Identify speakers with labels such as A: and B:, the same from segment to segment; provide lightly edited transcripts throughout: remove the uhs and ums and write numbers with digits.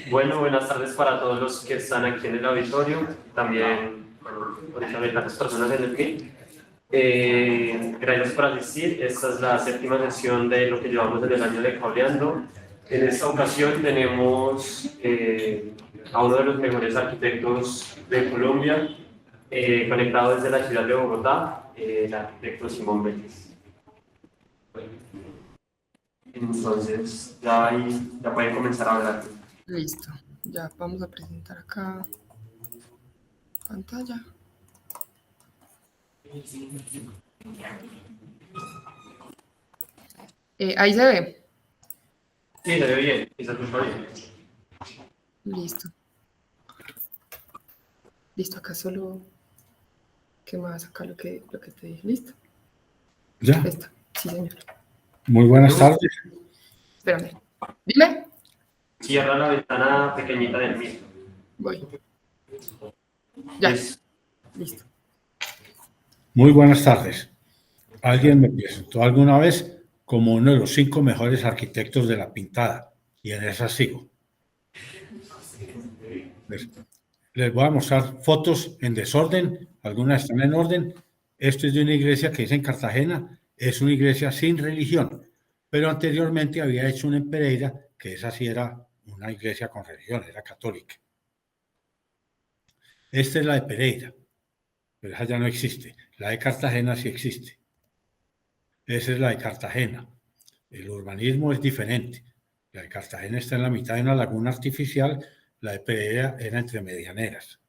A: Bueno, buenas tardes para todos los que están aquí en el auditorio, también, bueno, ahorita las personas en el pie. Gracias por asistir. Esta es la séptima sesión de lo que llevamos desde el año de Cableando. En esta ocasión tenemos a uno de los mejores arquitectos de Colombia, conectado desde la ciudad de Bogotá, el arquitecto Simón Vélez. Entonces, ya pueden comenzar a hablar.
B: Listo, ya vamos a presentar acá pantalla. Ahí se ve.
A: Sí, se ve bien, y se escucha bien.
B: Listo. Listo, acá solo. ¿Qué más? Acá lo que te dije. ¿Listo?
C: ¿Ya?
B: Listo. Sí, señor.
C: Muy buenas tardes.
B: Espérame. Dime.
A: Cierra la ventana pequeñita del mismo.
B: Voy. Ya.
A: Es,
B: Listo.
C: Muy buenas tardes. Alguien me presentó alguna vez como uno de los 5 mejores arquitectos de la pintada, y en esa sigo. Les voy a mostrar fotos en desorden, algunas están en orden. Esto es de una iglesia que es en Cartagena, es una iglesia sin religión, pero anteriormente había hecho una en Pereira, que esa sí era una iglesia con religión, era católica. Esta es la de Pereira, pero esa ya no existe. La de Cartagena sí existe. Esa es la de Cartagena. El urbanismo es diferente. La de Cartagena está en la mitad de una laguna artificial, la de Pereira era entre medianeras.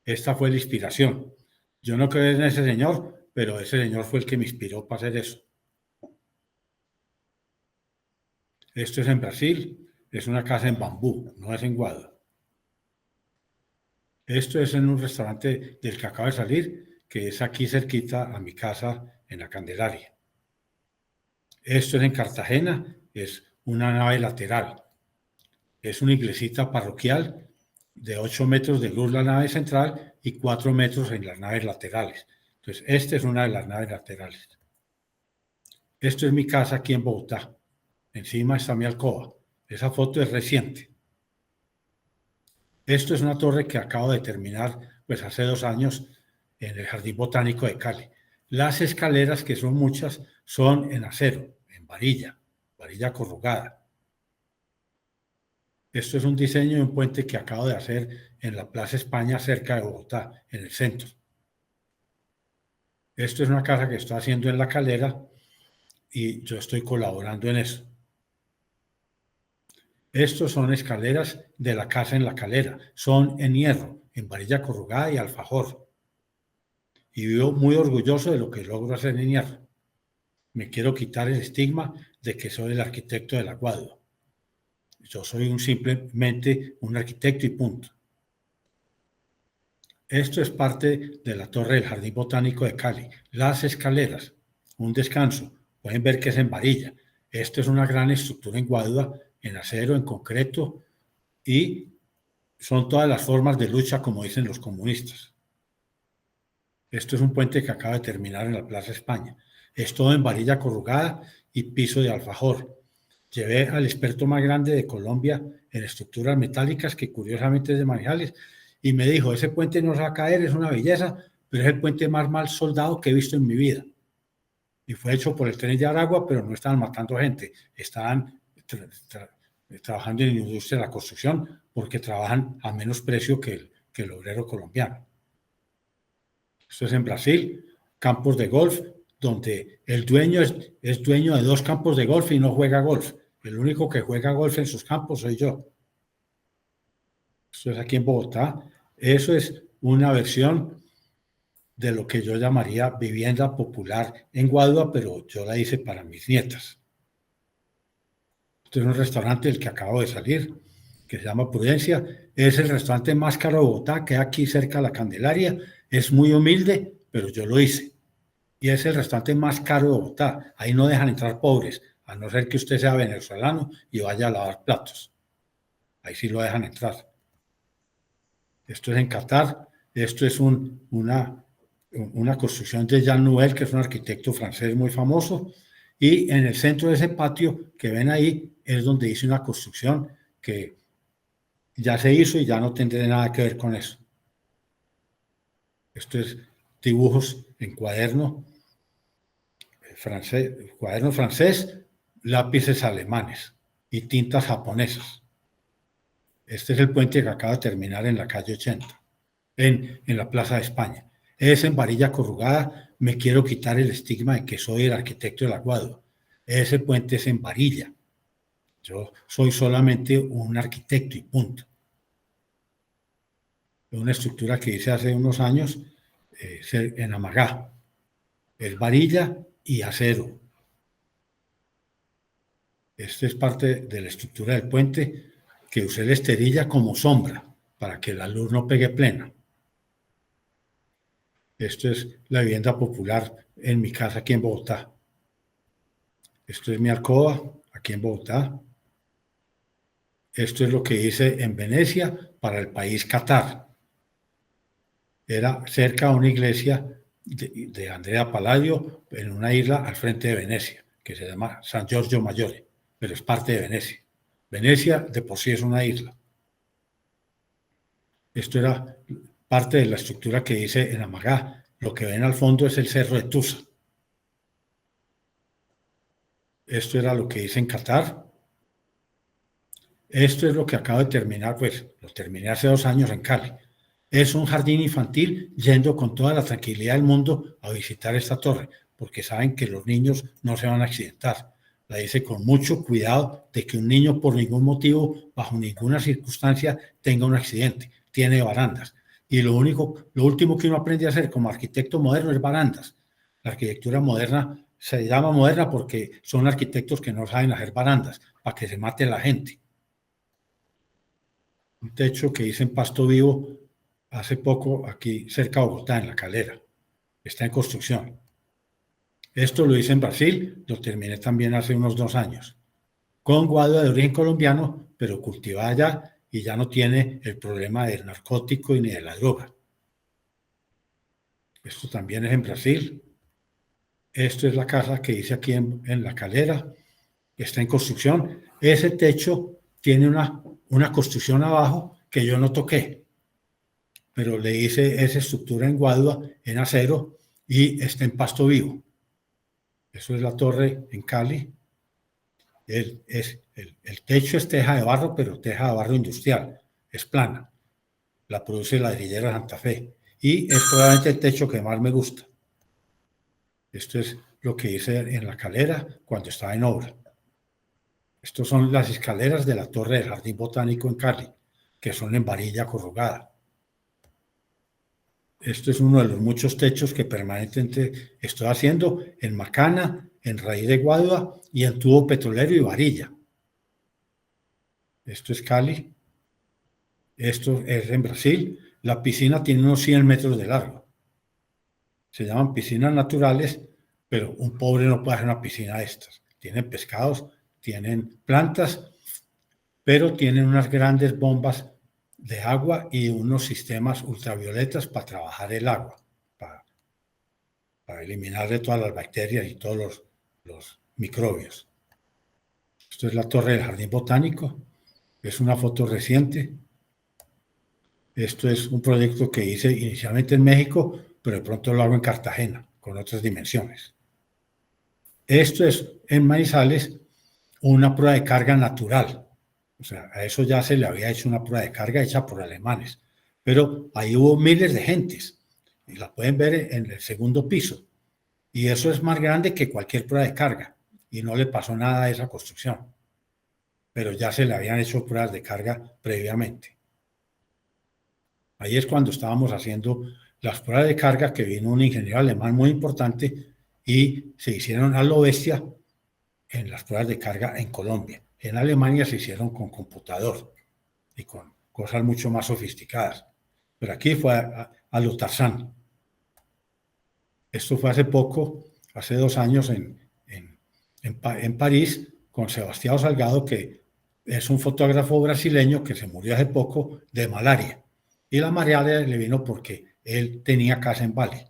C: Esta fue la inspiración. Yo no creo en ese señor, pero ese señor fue el que me inspiró para hacer eso. Esto es en Brasil, es una casa en bambú, no es en guado. Esto es en un restaurante del que acabo de salir, que es aquí cerquita a mi casa en la Candelaria. Esto es en Cartagena, es una nave lateral. Es una iglesita parroquial de 8 metros de luz la nave central y 4 metros en las naves laterales. Entonces, esta es una de las naves laterales. Esto es mi casa aquí en Bogotá. Encima está mi alcoba. Esa foto es reciente. Esto es una torre que acabo de terminar pues hace 2 años en el Jardín Botánico de Cali. Las escaleras, que son muchas, son en acero, en varilla corrugada. Esto es un diseño de un puente que acabo de hacer en la Plaza España, cerca de Bogotá, en el centro. Esto es una casa que estoy haciendo en La Calera y yo estoy colaborando en eso. Estos son escaleras de la casa en La Calera. Son en hierro, en varilla corrugada y alfajor. Y vivo muy orgulloso de lo que logro hacer en hierro. Me quiero quitar el estigma de que soy el arquitecto del aguado. Yo soy simplemente un arquitecto y punto. Esto es parte de la torre del Jardín Botánico de Cali. Las escaleras, un descanso, pueden ver que es en varilla. Esto es una gran estructura en guadua, en acero, en concreto, y son todas las formas de lucha, como dicen los comunistas. Esto es un puente que acaba de terminar en la Plaza España. Es todo en varilla corrugada y piso de alfajor. Llevé al experto más grande de Colombia en estructuras metálicas, que curiosamente es de Manizales, y me dijo, ese puente no se va a caer, es una belleza, pero es el puente más mal soldado que he visto en mi vida. Y fue hecho por el Tren de Aragua, pero no estaban matando gente, estaban trabajando en la industria de la construcción, porque trabajan a menos precio que el obrero colombiano. Esto es en Brasil, campos de golf, donde el dueño es dueño de 2 campos de golf y no juega golf. El único que juega golf en sus campos soy yo. Esto es aquí en Bogotá. Eso es una versión de lo que yo llamaría vivienda popular en Guadua, pero yo la hice para mis nietas. Este es un restaurante del que acabo de salir, que se llama Prudencia. Es el restaurante más caro de Bogotá, que aquí cerca de la Candelaria. Es muy humilde, pero yo lo hice. Y es el restaurante más caro de Bogotá. Ahí no dejan entrar pobres, a no ser que usted sea venezolano y vaya a lavar platos. Ahí sí lo dejan entrar. Esto es en Qatar. Esto es una construcción de Jean Nouvel, que es un arquitecto francés muy famoso. Y en el centro de ese patio que ven ahí es donde hice una construcción que ya se hizo y ya no tendré nada que ver con eso. Esto es dibujos en cuaderno francés, lápices alemanes y tintas japonesas. Este es el puente que acaba de terminar en la calle 80, en la Plaza de España. Es en varilla corrugada. Me quiero quitar el estigma de que soy el arquitecto de la Guadua. Ese puente es en varilla. Yo soy solamente un arquitecto y punto. Una estructura que hice hace unos años en Amagá. Es varilla y acero. Esta es parte de la estructura del puente, que usé la esterilla como sombra para que la luz no pegue plena. Esto es la vivienda popular en mi casa aquí en Bogotá. Esto es mi alcoba aquí en Bogotá. Esto es lo que hice en Venecia para el país Qatar. Era cerca a una iglesia de Andrea Palladio en una isla al frente de Venecia, que se llama San Giorgio Maggiore, pero es parte de Venecia. Venecia de por sí es una isla. Esto era parte de la estructura que hice en Amagá. Lo que ven al fondo es el cerro de Tusa. Esto era lo que hice en Qatar. Esto es lo que acabo de terminar, pues lo terminé hace 2 años en Cali. Es un jardín infantil yendo con toda la tranquilidad del mundo a visitar esta torre, porque saben que los niños no se van a accidentar. La hice con mucho cuidado de que un niño por ningún motivo, bajo ninguna circunstancia, tenga un accidente. Tiene barandas. Y lo último que uno aprende a hacer como arquitecto moderno es barandas. La arquitectura moderna se llama moderna porque son arquitectos que no saben hacer barandas, para que se mate la gente. Un techo que hice en Pasto Vivo hace poco aquí cerca de Bogotá, en La Calera. Está en construcción. Esto lo hice en Brasil, lo terminé también hace unos 2 años. Con guadua de origen colombiano, pero cultivada allá y ya no tiene el problema del narcótico y ni de la droga. Esto también es en Brasil. Esto es la casa que hice aquí en La Calera. Está en construcción. Ese techo tiene una construcción abajo que yo no toqué, pero le hice esa estructura en guadua, en acero, y está en Pasto Vivo. Eso es la torre en Cali. El techo es teja de barro, pero teja de barro industrial. Es plana. La produce Ladrillera Santa Fe. Y es probablemente el techo que más me gusta. Esto es lo que hice en La Calera cuando estaba en obra. Estas son las escaleras de la torre del Jardín Botánico en Cali, que son en varilla corrugada. Esto es uno de los muchos techos que permanentemente estoy haciendo en macana, en raíz de guadua y en tubo petrolero y varilla. Esto es Cali. Esto es en Brasil. La piscina tiene unos 100 metros de largo. Se llaman piscinas naturales, pero un pobre no puede hacer una piscina de estas. Tienen pescados, tienen plantas, pero tienen unas grandes bombas de agua y unos sistemas ultravioletas para trabajar el agua, para eliminarle todas las bacterias y todos los microbios. Esto es la torre del Jardín Botánico, es una foto reciente. Esto es un proyecto que hice inicialmente en México, pero de pronto lo hago en Cartagena, con otras dimensiones. Esto es en Manizales una prueba de carga natural. O sea, a eso ya se le había hecho una prueba de carga hecha por alemanes. Pero ahí hubo miles de gentes. Y la pueden ver en el segundo piso. Y eso es más grande que cualquier prueba de carga. Y no le pasó nada a esa construcción. Pero ya se le habían hecho pruebas de carga previamente. Ahí es cuando estábamos haciendo las pruebas de carga, que vino un ingeniero alemán muy importante y se hicieron a lo bestia en las pruebas de carga en Colombia. En Alemania se hicieron con computador y con cosas mucho más sofisticadas. Pero aquí fue a lo Tarzán. Esto fue hace poco, hace 2 años en París, con Sebastião Salgado, que es un fotógrafo brasileño que se murió hace poco de malaria. Y la malaria le vino porque él tenía casa en Bali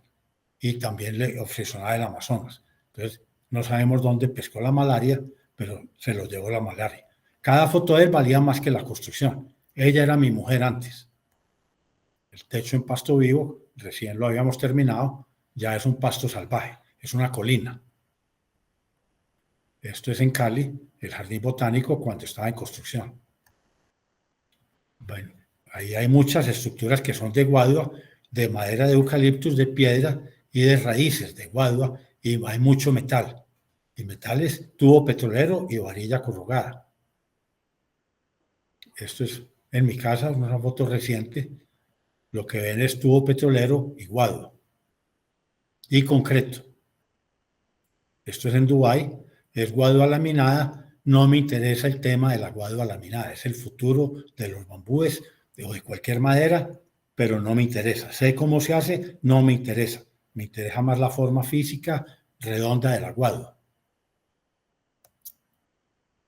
C: y también le obsesionaba el Amazonas. Entonces no sabemos dónde pescó la malaria, pero se lo llevó la malaria. Cada foto de él valía más que la construcción. Ella era mi mujer antes. El techo en pasto vivo, recién lo habíamos terminado, ya es un pasto salvaje, es una colina. Esto es en Cali, el jardín botánico cuando estaba en construcción. Bueno, ahí hay muchas estructuras que son de guadua, de madera de eucaliptus, de piedra y de raíces de guadua, y hay mucho metal. Y metales, tubo petrolero y varilla corrugada. Esto es en mi casa, una foto reciente. Lo que ven es tubo petrolero y guadua. Y concreto. Esto es en Dubái, es guadua laminada. No me interesa el tema de la guadua laminada, es el futuro de los bambúes o de cualquier madera, pero no me interesa. Sé cómo se hace, no me interesa. Me interesa más la forma física redonda de la guadua.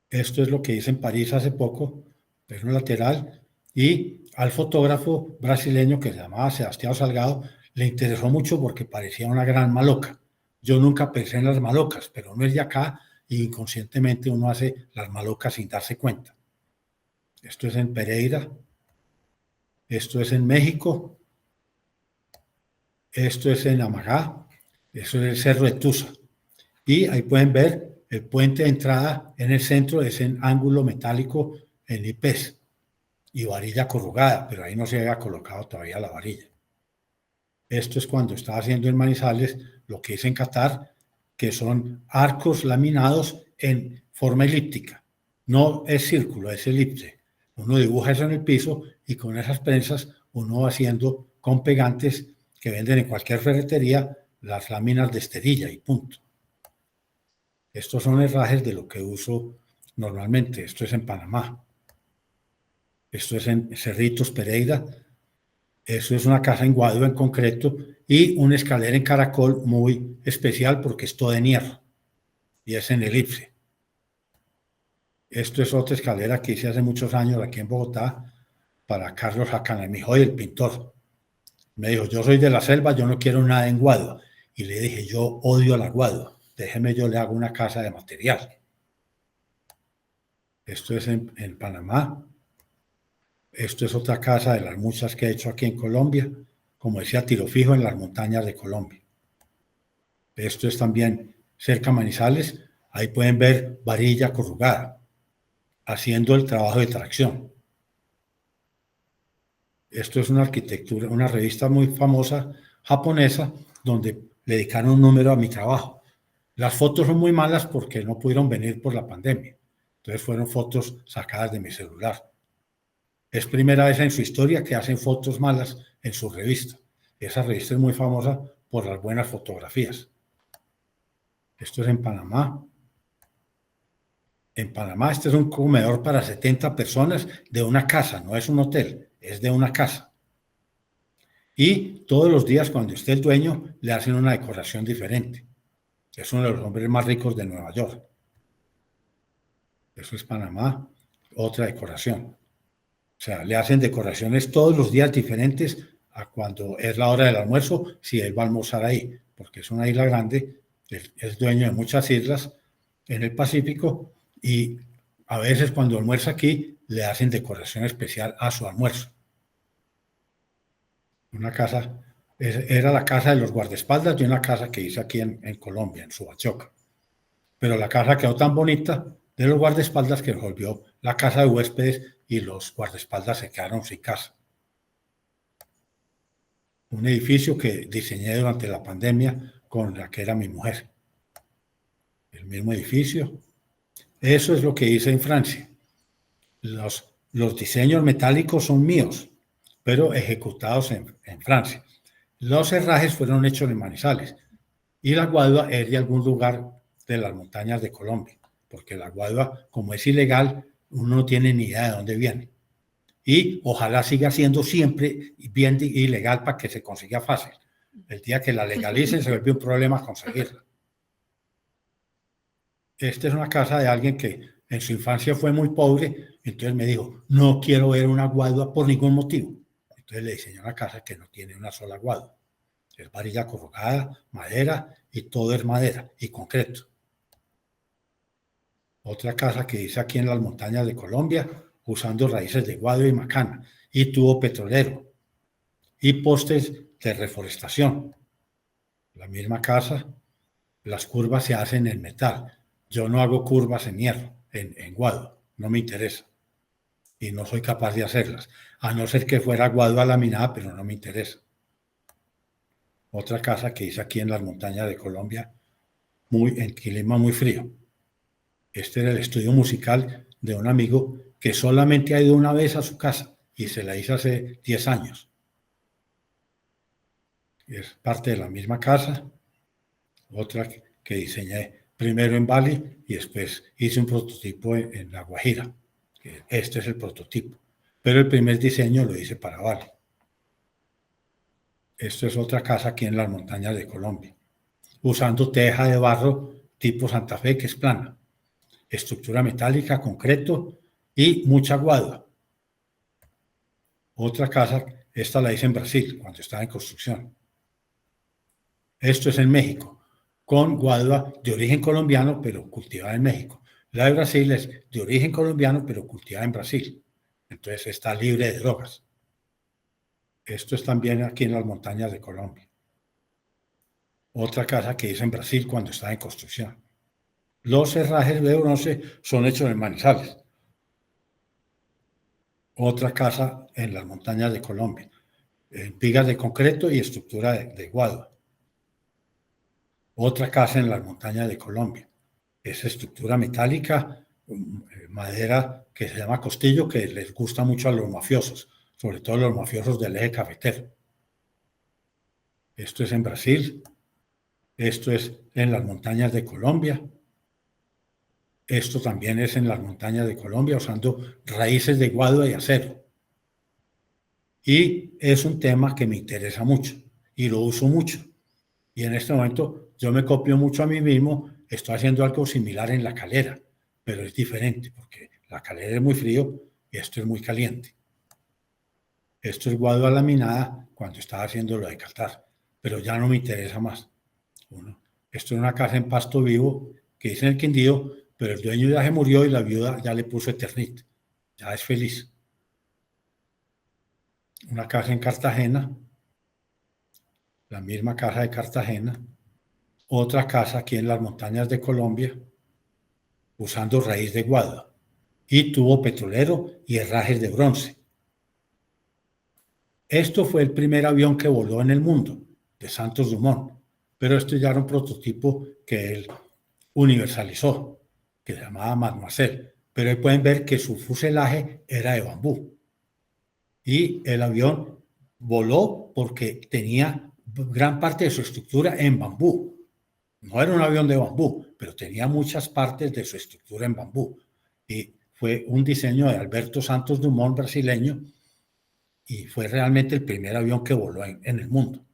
C: Esto es lo que hice en París hace poco, plano lateral, y al fotógrafo brasileño que se llamaba Sebastián Salgado le interesó mucho porque parecía una gran maloca. Yo nunca pensé en las malocas, pero uno es de acá y inconscientemente uno hace las malocas sin darse cuenta. Esto es en Pereira, esto es en México, esto es en Amagá, esto es el Cerro de Tusa. Y ahí pueden ver el puente de entrada en el centro, es en ángulo metálico en IPES y varilla corrugada, pero ahí no se había colocado todavía la varilla. Esto es cuando estaba haciendo en Manizales lo que hice en Qatar, que son arcos laminados en forma elíptica. No es círculo, es elipse. Uno dibuja eso en el piso y con esas prensas uno va haciendo con pegantes que venden en cualquier ferretería las láminas de esterilla y punto. Estos son herrajes de lo que uso normalmente. Esto es en Panamá. Esto es en Cerritos, Pereira. Eso es una casa en guadua en concreto y una escalera en caracol muy especial porque es todo en hierro y es en elipse. Esto es otra escalera que hice hace muchos años aquí en Bogotá para Carlos Jacanamijoy, el pintor. Me dijo, yo soy de la selva, yo no quiero nada en guadua. Y le dije, yo odio la guadua. Déjeme, yo le hago una casa de material. Esto es en Panamá. Esto es otra casa de las muchas que he hecho aquí en Colombia. Como decía, tiro fijo en las montañas de Colombia. Esto es también cerca a Manizales. Ahí pueden ver varilla corrugada, haciendo el trabajo de tracción. Esto es una arquitectura, una revista muy famosa japonesa, donde le dedicaron un número a mi trabajo. Las fotos son muy malas porque no pudieron venir por la pandemia. Entonces fueron fotos sacadas de mi celular. Es primera vez en su historia que hacen fotos malas en su revista. Esa revista es muy famosa por las buenas fotografías. Esto es en Panamá. En Panamá este es un comedor para 70 personas de una casa, no es un hotel, es de una casa. Y todos los días cuando esté el dueño le hacen una decoración diferente. Es uno de los hombres más ricos de Nueva York. Eso es Panamá, otra decoración. O sea, le hacen decoraciones todos los días diferentes a cuando es la hora del almuerzo, si él va a almorzar ahí, porque es una isla grande, es dueño de muchas islas en el Pacífico y a veces cuando almuerza aquí le hacen decoración especial a su almuerzo. Una casa, era la casa de los guardaespaldas de una casa que hice aquí en Colombia, en Subachoca. Pero la casa quedó tan bonita de los guardaespaldas que volvió la casa de huéspedes y los guardaespaldas se quedaron sin casa. Un edificio que diseñé durante la pandemia con la que era mi mujer. El mismo edificio. Eso es lo que hice en Francia. Los diseños metálicos son míos, pero ejecutados en Francia. Los herrajes fueron hechos en Manizales y la guadua es de algún lugar de las montañas de Colombia, porque la guadua, como es ilegal, uno no tiene ni idea de dónde viene. Y ojalá siga siendo siempre bien ilegal para que se consiga fácil. El día que la legalicen se vuelve un problema conseguirla. Esta es una casa de alguien que en su infancia fue muy pobre, entonces me dijo, no quiero ver una guadua por ningún motivo. Entonces le diseñé una casa que no tiene una sola guadua. Es varilla corrugada, madera, y todo es madera y concreto. Otra casa que hice aquí en las montañas de Colombia, usando raíces de guado y macana, y tubo petrolero, y postes de reforestación. La misma casa, las curvas se hacen en metal. Yo no hago curvas en hierro, en guado, no me interesa. Y no soy capaz de hacerlas, a no ser que fuera guado a laminada, pero no me interesa. Otra casa que hice aquí en las montañas de Colombia, en clima muy frío. Este era el estudio musical de un amigo que solamente ha ido una vez a su casa y se la hizo hace 10 años. Es parte de la misma casa, otra que diseñé primero en Bali y después hice un prototipo en La Guajira. Este es el prototipo, pero el primer diseño lo hice para Bali. Esto es otra casa aquí en las montañas de Colombia, usando teja de barro tipo Santa Fe, que es plana, estructura metálica, concreto y mucha guadua. Otra casa, esta la hice en Brasil, cuando estaba en construcción. Esto es en México, con guadua de origen colombiano, pero cultivada en México. La de Brasil es de origen colombiano, pero cultivada en Brasil. Entonces está libre de drogas. Esto es también aquí en las montañas de Colombia. Otra casa que hice en Brasil cuando estaba en construcción. Los herrajes de bronce son hechos en Manizales. Otra casa en las montañas de Colombia. Vigas de concreto y estructura de guadua. Otra casa en las montañas de Colombia. Es estructura metálica, madera que se llama costillo, que les gusta mucho a los mafiosos, sobre todo los mafiosos del eje cafetero. Esto es en Brasil. Esto es en las montañas de Colombia. Esto también es en las montañas de Colombia, usando raíces de guadua y acero. Y es un tema que me interesa mucho y lo uso mucho. Y en este momento yo me copio mucho a mí mismo, estoy haciendo algo similar en La Calera, pero es diferente porque La Calera es muy frío y esto es muy caliente. Esto es guadua laminada cuando estaba haciendo lo de Qatar, pero ya no me interesa más. Bueno, esto es una casa en Pasto Vivo que hice en el Quindío, pero el dueño ya se murió y la viuda ya le puso Eternit, ya es feliz. Una casa en Cartagena, la misma casa de Cartagena, otra casa aquí en las montañas de Colombia, usando raíz de guadua, y tubo petrolero y herrajes de bronce. Esto fue el primer avión que voló en el mundo, de Santos Dumont, pero esto ya era un prototipo que él universalizó, que se llamaba Mademoiselle, pero ahí pueden ver que su fuselaje era de bambú. Y el avión voló porque tenía gran parte de su estructura en bambú. No era un avión de bambú, pero tenía muchas partes de su estructura en bambú. Y fue un diseño de Alberto Santos Dumont, brasileño, y fue realmente el primer avión que voló en el mundo.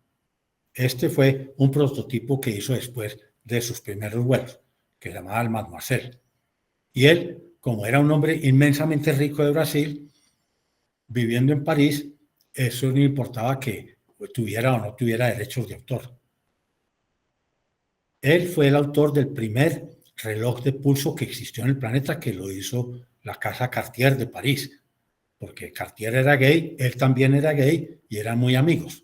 C: Este fue un prototipo que hizo después de sus primeros vuelos, que se llamaba el Mademoiselle. Y él, como era un hombre inmensamente rico de Brasil, viviendo en París, eso no importaba que tuviera o no tuviera derechos de autor. Él fue el autor del primer reloj de pulso que existió en el planeta, que lo hizo la casa Cartier de París, porque Cartier era gay, él también era gay y eran muy amigos.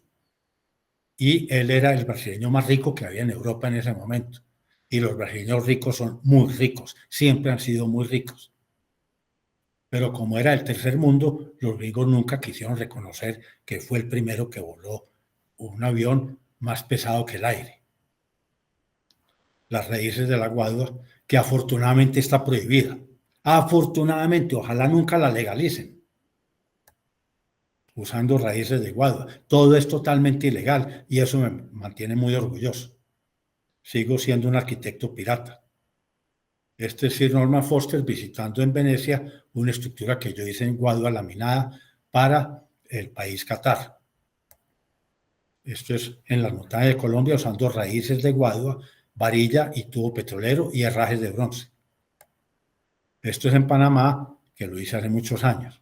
C: Y él era el brasileño más rico que había en Europa en ese momento. Y los brasileños ricos son muy ricos, siempre han sido muy ricos. Pero como era el tercer mundo, los gringos nunca quisieron reconocer que fue el primero que voló un avión más pesado que el aire. Las raíces de la guadua, que afortunadamente está prohibida. Afortunadamente, ojalá nunca la legalicen. Usando raíces de guadua. Todo es totalmente ilegal y eso me mantiene muy orgulloso. Sigo siendo un arquitecto pirata. Este es Sir Norman Foster visitando en Venecia una estructura que yo hice en guadua laminada para el país Qatar. Esto es en las montañas de Colombia usando raíces de guadua, varilla y tubo petrolero y herrajes de bronce. Esto es en Panamá, que lo hice hace muchos años.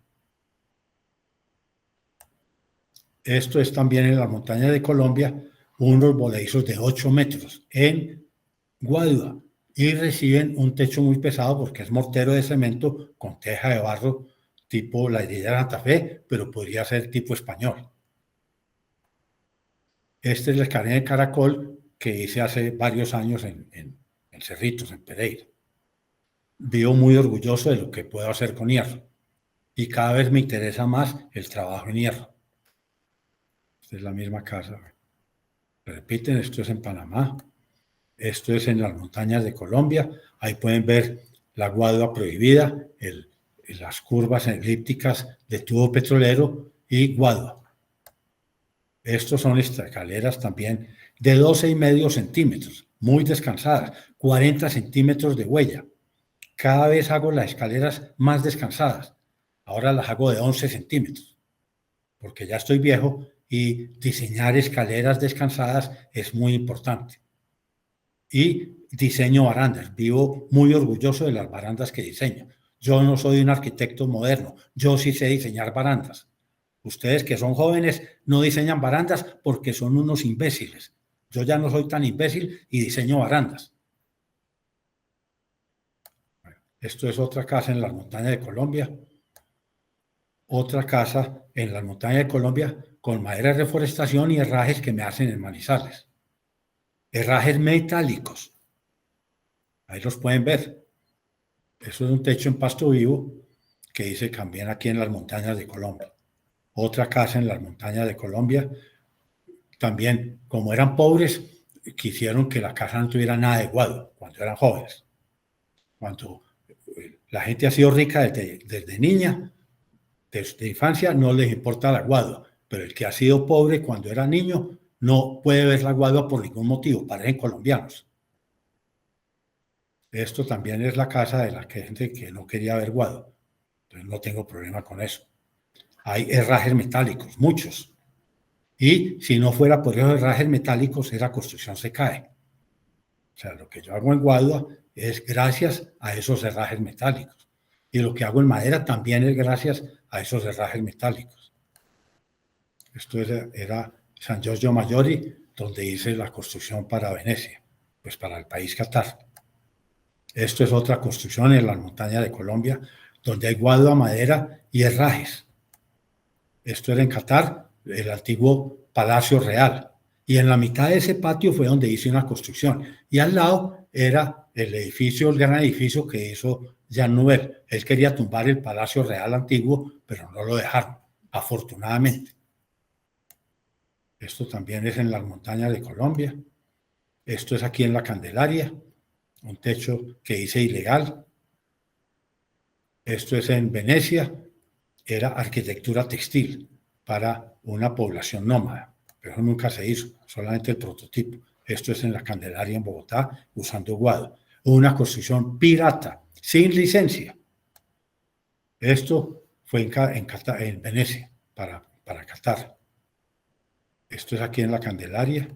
C: Esto es también en las montañas de Colombia, unos voladizos de 8 metros en guadua y reciben un techo muy pesado porque es mortero de cemento con teja de barro tipo la herida de Santa Fe, pero podría ser tipo español. Este es el carnet de caracol que hice hace varios años en Cerritos, en Pereira. Vivo muy orgulloso de lo que puedo hacer con hierro y cada vez me interesa más el trabajo en hierro. Esta es la misma casa. Repiten, esto es en Panamá, esto es en las montañas de Colombia. Ahí pueden ver la guadua prohibida, las curvas elípticas de tubo petrolero y guadua. Estos son escaleras también de 12,5 centímetros, muy descansadas, 40 centímetros de huella. Cada vez hago las escaleras más descansadas. Ahora las hago de 11 centímetros, porque ya estoy viejo y diseñar escaleras descansadas es muy importante. Y diseño barandas. Vivo muy orgulloso de las barandas que diseño. Yo no soy un arquitecto moderno, yo sí sé diseñar barandas. Ustedes que son jóvenes no diseñan barandas porque son unos imbéciles. Yo ya no soy tan imbécil y diseño barandas. Esto es otra casa en las montañas de Colombia. Otra casa en las montañas de Colombia con madera de reforestación y herrajes que me hacen en Manizales. Herrajes metálicos. Ahí los pueden ver. Eso es un techo en pasto vivo que hice también aquí en las montañas de Colombia. Otra casa en las montañas de Colombia. También, como eran pobres, quisieron que la casa no tuviera nada de guado cuando eran jóvenes. Cuando la gente ha sido rica desde niña, desde infancia, no les importa la guadua, pero el que ha sido pobre cuando era niño no puede ver la guadua por ningún motivo, parecen colombianos. Esto también es la casa de la gente que no quería ver guado, entonces no tengo problema con eso. Hay herrajes metálicos, muchos, y si no fuera por esos herrajes metálicos, esa construcción se cae. O sea, lo que yo hago en guadua es gracias a esos herrajes metálicos. Y lo que hago en madera también es gracias a esos herrajes metálicos. Esto era San Giorgio Maggiore, donde hice la construcción para Venecia, pues para el país Qatar. Esto es otra construcción en las montañas de Colombia, donde hay guadua, madera y herrajes. Esto era en Qatar, el antiguo Palacio Real. Y en la mitad de ese patio fue donde hice una construcción. Y al lado era el edificio, el gran edificio que hizo Jean Nouvel. Él quería tumbar el Palacio Real antiguo, pero no lo dejaron, afortunadamente. Esto también es en las montañas de Colombia. Esto es aquí en la Candelaria, un techo que hice ilegal. Esto es en Venecia, era arquitectura textil para una población nómada, pero eso nunca se hizo, solamente el prototipo. Esto es en la Candelaria en Bogotá, usando guado. Una construcción pirata, sin licencia. Esto fue en Venecia, para Qatar. Esto es aquí en la Candelaria.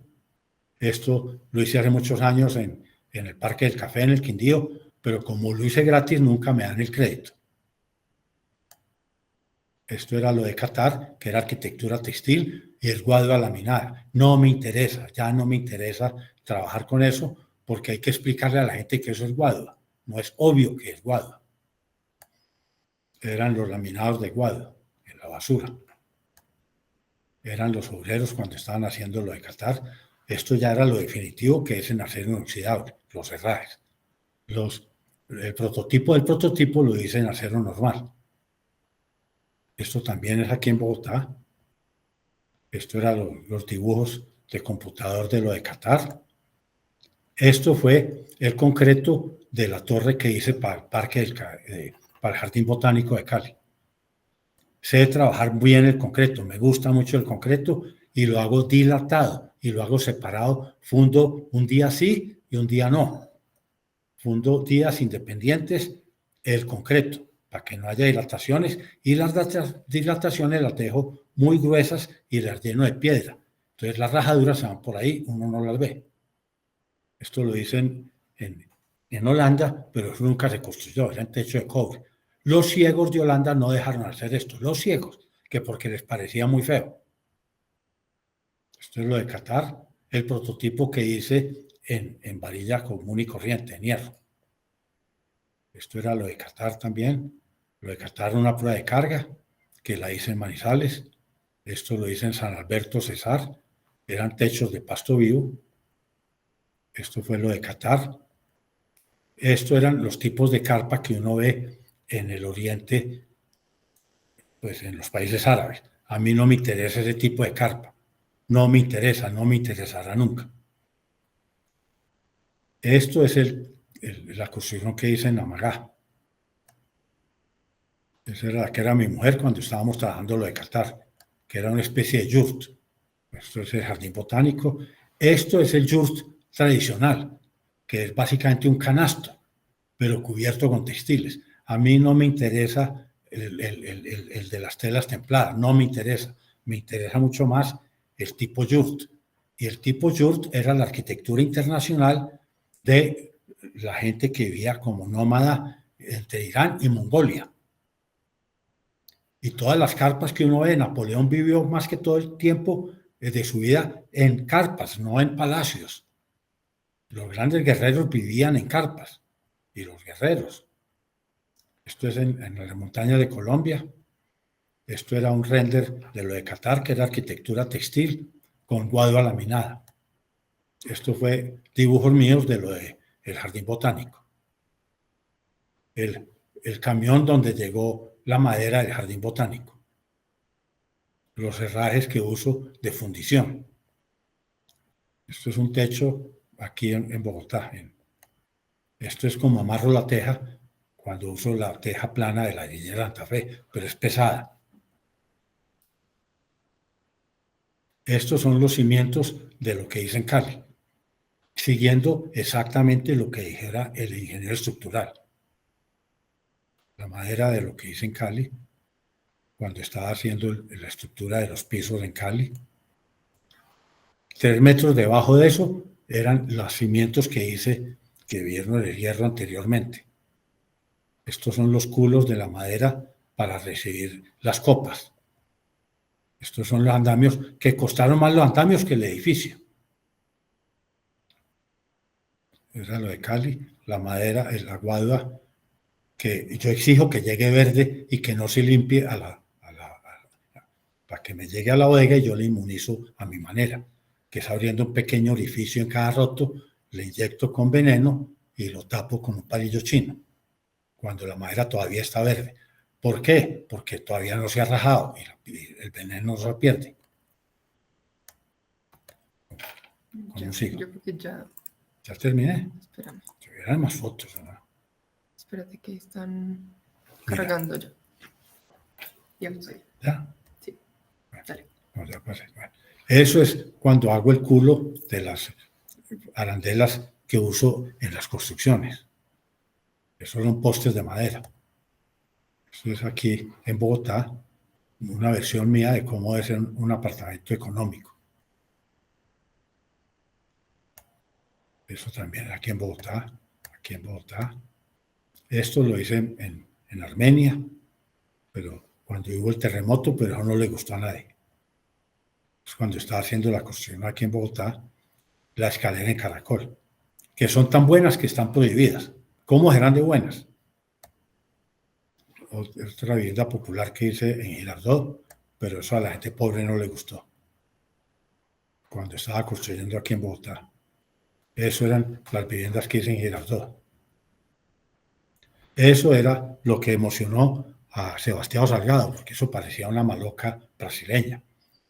C: Esto lo hice hace muchos años en el Parque del Café, en el Quindío, pero como lo hice gratis, nunca me dan el crédito. Esto era lo de Qatar, que era arquitectura textil y es guadua laminada. No me interesa, ya no me interesa trabajar con eso porque hay que explicarle a la gente que eso es guadua. No es obvio que es guadua. Eran los laminados de guadua en la basura. Eran los obreros cuando estaban haciendo lo de Qatar. Esto ya era lo definitivo, que es en acero inoxidable, los herrajes. El prototipo del prototipo lo hice en acero normal. Esto también es aquí en Bogotá. Esto eran los dibujos de computador de lo de Qatar. Esto fue el concreto de la torre que hice para el Jardín Botánico de Cali. Sé trabajar bien el concreto, me gusta mucho el concreto y lo hago dilatado y lo hago separado. Fundo un día sí y un día no. Fundo días independientes el concreto, para que no haya dilataciones, y las dilataciones las dejo muy gruesas y las lleno de piedra. Entonces las rajaduras se van por ahí, uno no las ve. Esto lo dicen en Holanda, pero eso nunca se construyó, era en techo de cobre. Los ciegos de Holanda no dejaron hacer esto, los ciegos, que porque les parecía muy feo. Esto es lo de Qatar, el prototipo que hice en varilla común y corriente, en hierro. Esto era lo de Qatar también. Lo de Qatar, una prueba de carga, que la hice en Manizales. Esto lo hice en San Alberto Cesar. Eran techos de pasto vivo. Esto fue lo de Qatar. Esto eran los tipos de carpa que uno ve en el Oriente, pues en los países árabes. A mí no me interesa ese tipo de carpa. No me interesa, no me interesará nunca. Esto es la construcción que hice en Amagá. Esa era la que era mi mujer cuando estábamos trabajando lo de Qatar, que era una especie de yurt. Esto es el jardín botánico. Esto es el yurt tradicional, que es básicamente un canasto, pero cubierto con textiles. A mí no me interesa el de las telas templadas, no me interesa. Me interesa mucho más el tipo yurt. Y el tipo yurt era la arquitectura internacional de la gente que vivía como nómada entre Irán y Mongolia. Y todas las carpas que uno ve, Napoleón vivió más que todo el tiempo de su vida en carpas, no en palacios. Los grandes guerreros vivían en carpas, y los guerreros. Esto es en la montaña de Colombia. Esto era un render de lo de Qatar, que era arquitectura textil con guadua laminada. Esto fue dibujos míos de lo del jardín botánico. El camión donde llegó la madera del jardín botánico. Los herrajes que uso de fundición. Esto es un techo aquí en Bogotá. Esto es como amarro la teja cuando uso la teja plana de la línea de Santa Fe, pero es pesada. Estos son los cimientos de lo que hice en Cali, siguiendo exactamente lo que dijera el ingeniero estructural. La madera de lo que hice en Cali, cuando estaba haciendo la estructura de los pisos en Cali. 3 metros debajo de eso eran los cimientos que hice, que vieron el hierro anteriormente. Estos son los culos de la madera para recibir las copas. Estos son los andamios que costaron más los andamios que el edificio. Era lo de Cali, la madera, la guadua, que yo exijo que llegue verde y que no se limpie para que me llegue a la bodega y yo le inmunizo a mi manera, que es abriendo un pequeño orificio en cada roto, le inyecto con veneno y lo tapo con un palillo chino, cuando la madera todavía está verde. ¿Por qué? Porque todavía no se ha rajado y el veneno no se pierde. ¿Cómo sigo?
B: Yo creo que ya.
C: ¿Ya terminé?
B: Espérame.
C: Eran más fotos, ¿no?
B: Espérate que están cargando ya. Ya, sí.
C: ¿Ya?
B: Sí. Dale.
C: No, ya pasé. Bueno. Eso es cuando hago el culo de las arandelas que uso en las construcciones. Esos son postes de madera. Eso es aquí en Bogotá, una versión mía de cómo es un apartamento económico. Eso también aquí en Bogotá, aquí en Bogotá. Esto lo hice en Armenia, pero cuando hubo el terremoto, pero eso no le gustó a nadie. Es cuando estaba haciendo la construcción aquí en Bogotá, la escalera en caracol, que son tan buenas que están prohibidas. ¿Cómo serán de buenas? Otra vivienda popular que hice en Girardot, pero eso a la gente pobre no le gustó. Cuando estaba construyendo aquí en Bogotá. Eso eran las viviendas que hice en Girardot. Eso era lo que emocionó a Sebastião Salgado, porque eso parecía una maloca brasileña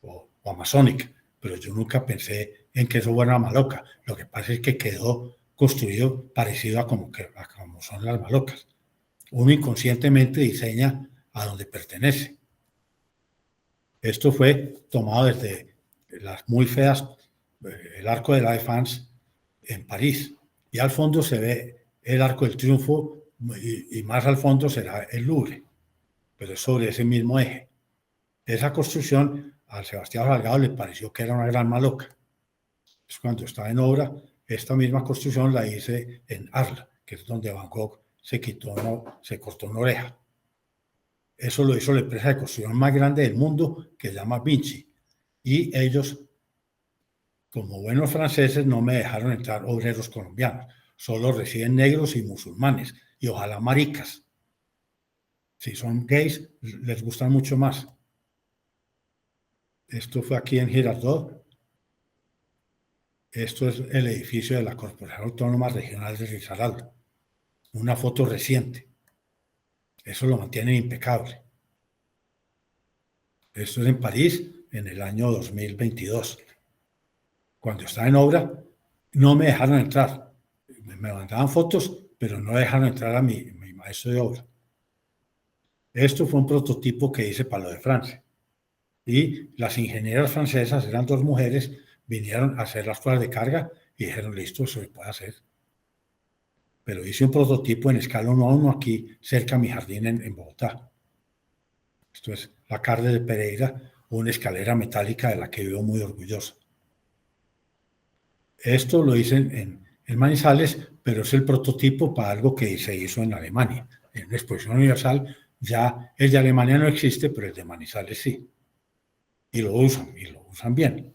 C: o amazónica, pero yo nunca pensé en que eso fuera una maloca. Lo que pasa es que quedó construido parecido a como son las malocas. Uno inconscientemente diseña a donde pertenece. Esto fue tomado desde las muy feas, el Arco de la Défense en París, y al fondo se ve el Arco del Triunfo y más al fondo será el Louvre, pero es sobre ese mismo eje. Esa construcción a Sebastião Salgado le pareció que era una gran maloca. Es cuando estaba en obra, esta misma construcción la hice en Arles, que es donde Van Gogh se cortó una oreja. Eso lo hizo la empresa de construcción más grande del mundo, que se llama Vinci. Y ellos como buenos franceses no me dejaron entrar obreros colombianos, solo reciben negros y musulmanes, y ojalá maricas. Si son gays, les gustan mucho más. Esto fue aquí en Girardot. Esto es el edificio de la Corporación Autónoma Regional de Risaralda. Una foto reciente. Eso lo mantienen impecable. Esto es en París en el año 2022. Cuando estaba en obra, no me dejaron entrar. Me mandaban fotos, pero no dejaron entrar a mi maestro de obra. Esto fue un prototipo que hice para lo de Francia. Y las ingenieras francesas, eran dos mujeres, vinieron a hacer las pruebas de carga y dijeron, listo, eso se puede hacer. Pero hice un prototipo en escala 1:1 aquí, cerca a mi jardín en Bogotá. Esto es la Carde de Pereira, una escalera metálica de la que vivo muy orgulloso. Esto lo hice en Manizales, pero es el prototipo para algo que se hizo en Alemania. En la Exposición Universal, ya el de Alemania no existe, pero el de Manizales sí. Y lo usan bien.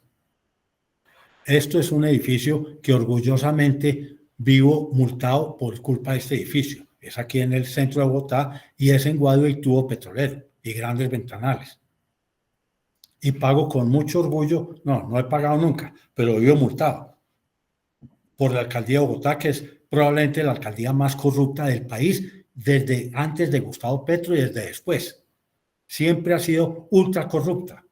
C: Esto es un edificio que orgullosamente vivo multado por culpa de este edificio. Es aquí en el centro de Bogotá y es en Guadualito y tubo petrolero y grandes ventanales. Y pago con mucho orgullo, no he pagado nunca, pero vivo multado por la alcaldía de Bogotá, que es probablemente la alcaldía más corrupta del país desde antes de Gustavo Petro y desde después. Siempre ha sido ultra corrupta.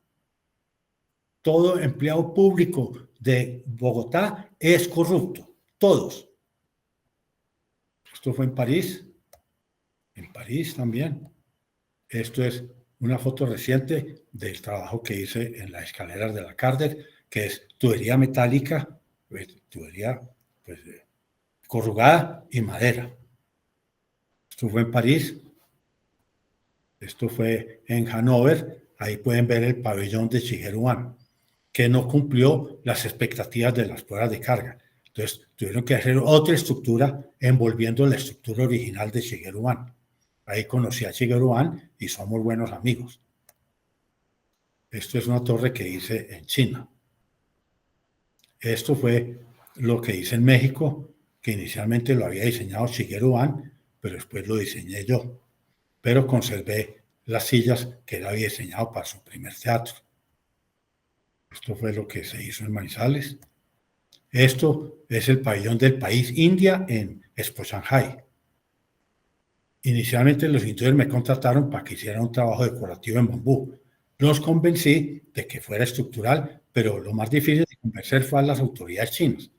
C: Todo empleado público de Bogotá es corrupto, todos. Esto fue en París también. Esto es una foto reciente del trabajo que hice en las escaleras de la Carder, que es tubería metálica, tubería corrugada y madera. Esto fue en París. Esto fue en Hannover. Ahí pueden ver el pabellón de Shigeru Ban, que no cumplió las expectativas de las pruebas de carga. Entonces, tuvieron que hacer otra estructura envolviendo la estructura original de Shigeru Ban. Ahí conocí a Shigeru Ban y somos buenos amigos. Esto es una torre que hice en China. Esto fue lo que hice en México, que inicialmente lo había diseñado Shigeru Ban, pero después lo diseñé yo. Pero conservé las sillas que él había diseñado para su primer teatro. Esto fue lo que se hizo en Manizales. Esto es el pabellón del país India en Expo Shanghai. Inicialmente los indios me contrataron para que hiciera un trabajo decorativo en bambú. Los convencí de que fuera estructural, pero lo más difícil de convencer fue a las autoridades chinas.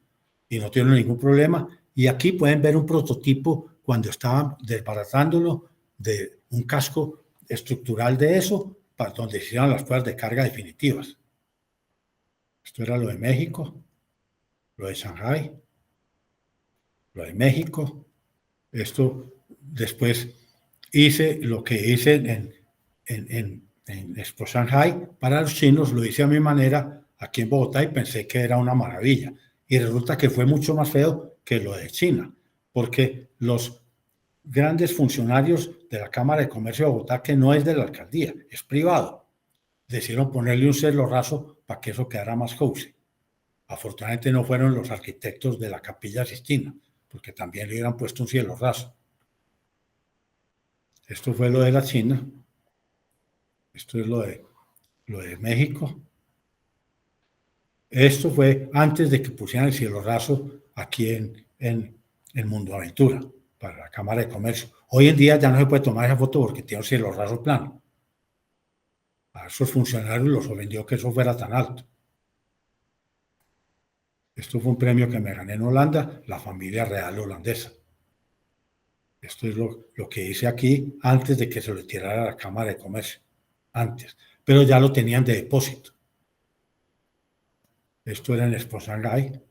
C: Y no tuvieron ningún problema. Y aquí pueden ver un prototipo cuando estaban desbaratándolo de un casco estructural de eso, para donde se hicieron las pruebas de carga definitivas. Esto era lo de México, lo de Shanghái, lo de México. Esto después hice lo que hice en Expo Shanghai para los chinos, lo hice a mi manera aquí en Bogotá y pensé que era una maravilla. Y resulta que fue mucho más feo que lo de China, porque los grandes funcionarios de la Cámara de Comercio de Bogotá, que no es de la alcaldía, es privado, decidieron ponerle un cielo raso para que eso quedara más cozy. Afortunadamente no fueron los arquitectos de la Capilla Sistina, porque también le hubieran puesto un cielo raso. Esto fue lo de la China. Esto es lo de México. Esto fue antes de que pusieran el cielo raso aquí en Mundo Aventura, para la Cámara de Comercio. Hoy en día ya no se puede tomar esa foto porque tiene un cielo raso plano. A esos funcionarios los ofendió que eso fuera tan alto. Esto fue un premio que me gané en Holanda, la familia real holandesa. Esto es lo que hice aquí antes de que se lo tirara a la Cámara de Comercio. Antes. Pero ya lo tenían de depósito. Esto era en Expo Shanghai.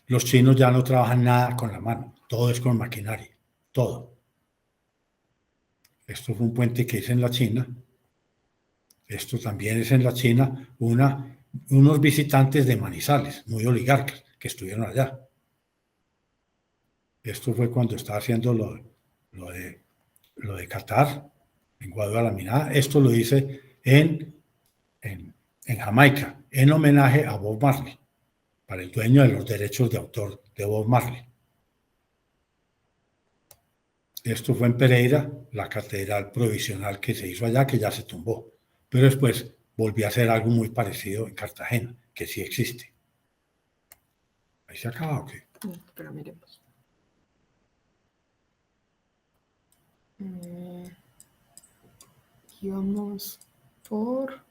C: Los chinos ya no trabajan nada con la mano. Todo es con maquinaria. Todo. Esto fue un puente que hice en la China. Esto también es en la China. Unos visitantes de Manizales, muy oligarcas, que estuvieron allá. Esto fue cuando estaba haciendo lo de Qatar, en Guadalajara. Esto lo hice en Jamaica, en homenaje a Bob Marley. para el dueño de los derechos de autor de Bob Marley. Esto fue en Pereira, la catedral provisional que se hizo allá, que ya se tumbó. Pero después volvió a hacer algo muy parecido en Cartagena, que sí existe. ¿Ahí se acaba o qué?
B: Pero miremos. Y vamos por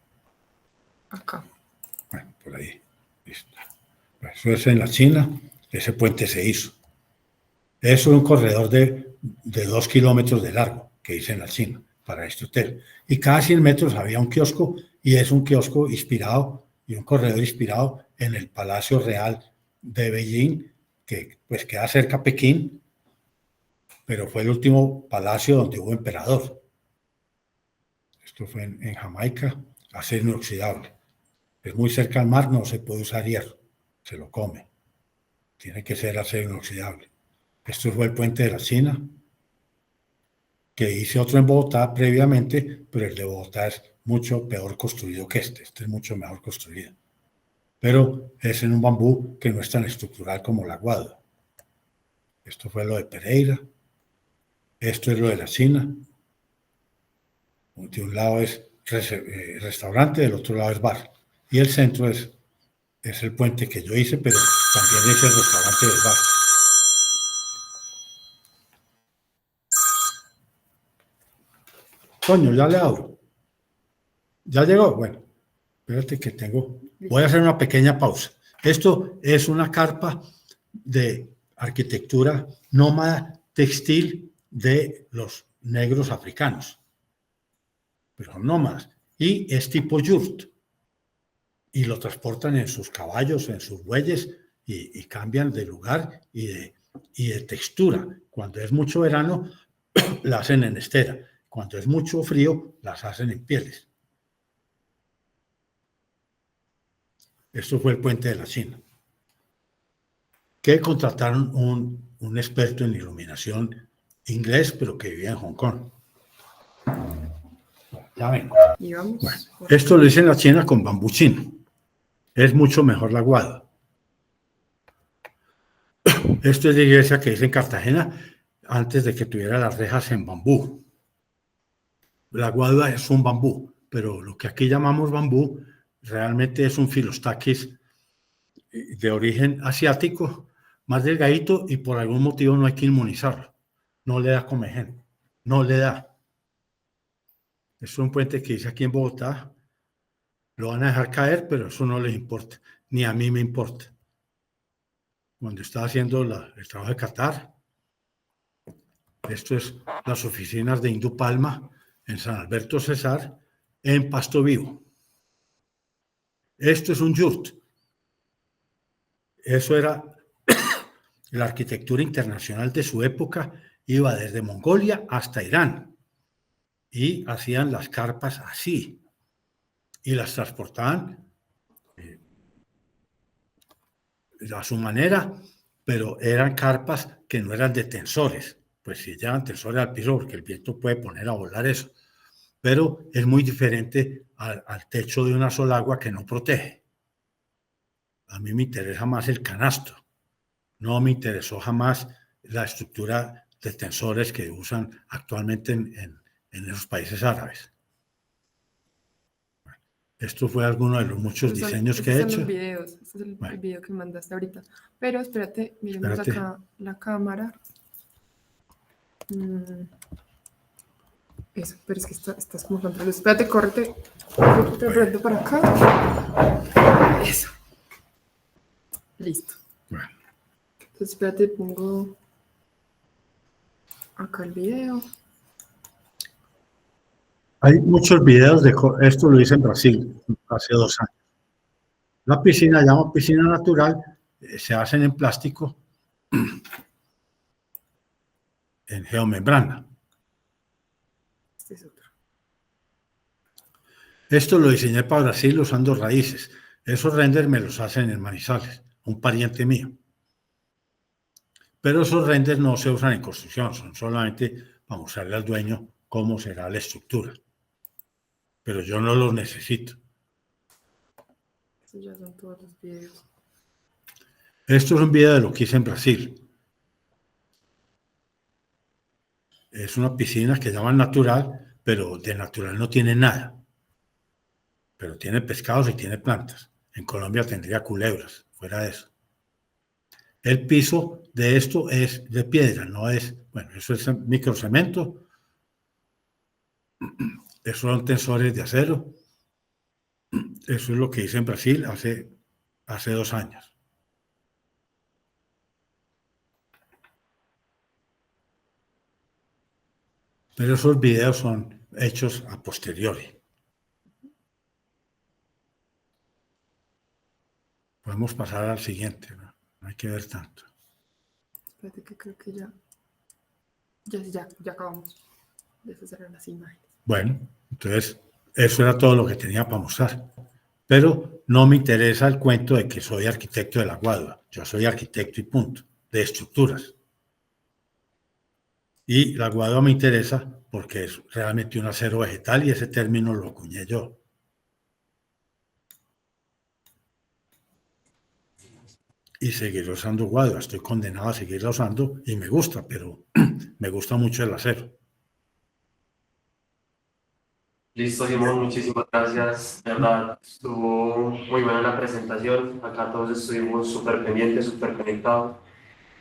B: acá.
C: Bueno, por ahí. Listo. Eso es en la China, ese puente se hizo. Es un corredor de 2 kilómetros de largo que hice en la China para este hotel. Y cada 100 metros había un kiosco y es un kiosco inspirado y un corredor inspirado en el Palacio Real de Beijing, que pues queda cerca a Pekín, pero fue el último palacio donde hubo emperador. Esto fue en Jamaica, acero inoxidable. Es muy cerca al mar, no se puede usar hierro, se lo come. Tiene que ser acero inoxidable. Esto fue el puente de la China, que hice otro en Bogotá previamente, pero el de Bogotá es mucho peor construido que este. Este es mucho mejor construido. Pero es en un bambú que no es tan estructural como la Guadua. Esto fue lo de Pereira. Esto es lo de la China. De un lado es restaurante, del otro lado es bar. Y el centro es el puente que yo hice, pero también es el restaurante del bar. Coño, ya le abro. ¿Ya llegó? Bueno, espérate que tengo... Voy a hacer una pequeña pausa. Esto es una carpa de arquitectura nómada textil de los negros africanos. Pero son nómadas. Y es tipo yurt. Y lo transportan en sus caballos, en sus bueyes, y cambian de lugar y de textura. Cuando es mucho verano, la hacen en estera. Cuando es mucho frío, las hacen en pieles. Esto fue el puente de la China. Que contrataron un experto en iluminación inglés, pero que vivía en Hong Kong. Ya vengo.
B: Y vamos.
C: Bueno, esto lo hice en la China con bambú chino. Es mucho mejor la Guadua. Esto es la iglesia que hice en Cartagena antes de que tuviera las rejas en bambú. La Guadua es un bambú, pero lo que aquí llamamos bambú realmente es un filostaquis de origen asiático, más delgadito, y por algún motivo no hay que inmunizarlo. No le da comején, no le da. Es un puente que hice aquí en Bogotá. Lo van a dejar caer, pero eso no les importa, ni a mí me importa. Cuando estaba haciendo el trabajo de Qatar, esto es las oficinas de Indupalma en San Alberto Cesar, en Pasto Vivo. Esto es un yurt. Eso era la arquitectura internacional de su época, iba desde Mongolia hasta Irán y hacían las carpas así y las transportaban a su manera, pero eran carpas que no eran de tensores, pues si llevan tensores al piso porque el viento puede poner a volar eso, pero es muy diferente al techo de una sola agua que no protege. A mí me interesa más el canasto, no me interesó jamás la estructura de tensores que usan actualmente en esos países árabes. Esto fue alguno de los muchos diseños que he hecho.
B: Los videos. Este es el video que mandaste ahorita. Pero espérate, miremos acá la cámara. Eso, pero es que estás como contra luz. Espérate, córrete. Te prendo para acá. Eso. Listo.
C: Bueno.
B: Entonces, espérate, pongo acá el video.
C: Hay muchos videos de esto, lo hice en Brasil hace 2 años. La piscina, llama piscina natural, se hacen en plástico, en geomembrana.
B: Este es otro.
C: Esto lo diseñé para Brasil usando raíces. Esos renders me los hacen en Manizales, un pariente mío. Pero esos renders no se usan en construcción, son solamente para mostrarle al dueño cómo será la estructura. Pero yo no los necesito.
B: Estos ya son todos los videos.
C: Esto es un video de lo que hice en Brasil. Es una piscina que llaman natural, pero de natural no tiene nada. Pero tiene pescados y tiene plantas. En Colombia tendría culebras, fuera de eso. El piso de esto es de piedra, no es, bueno, eso es microcemento, eso son tensores de acero. Eso es lo que hice en Brasil hace 2 años. Pero esos videos son hechos a posteriori. Podemos pasar al siguiente, ¿no? No hay que ver tanto.
B: Espérate que creo que ya acabamos de hacer las imágenes.
C: Bueno, entonces eso era todo lo que tenía para mostrar. Pero no me interesa el cuento de que soy arquitecto de la Guadua. Yo soy arquitecto y punto, de estructuras. Y la Guadua me interesa porque es realmente un acero vegetal y ese término lo acuñé yo. Y seguiré usando Guadua. Estoy condenado a seguirla usando y me gusta, pero me gusta mucho el acero.
A: Listo, Simón, muchísimas gracias. De verdad, estuvo muy buena la presentación. Acá todos estuvimos súper pendientes, súper conectados.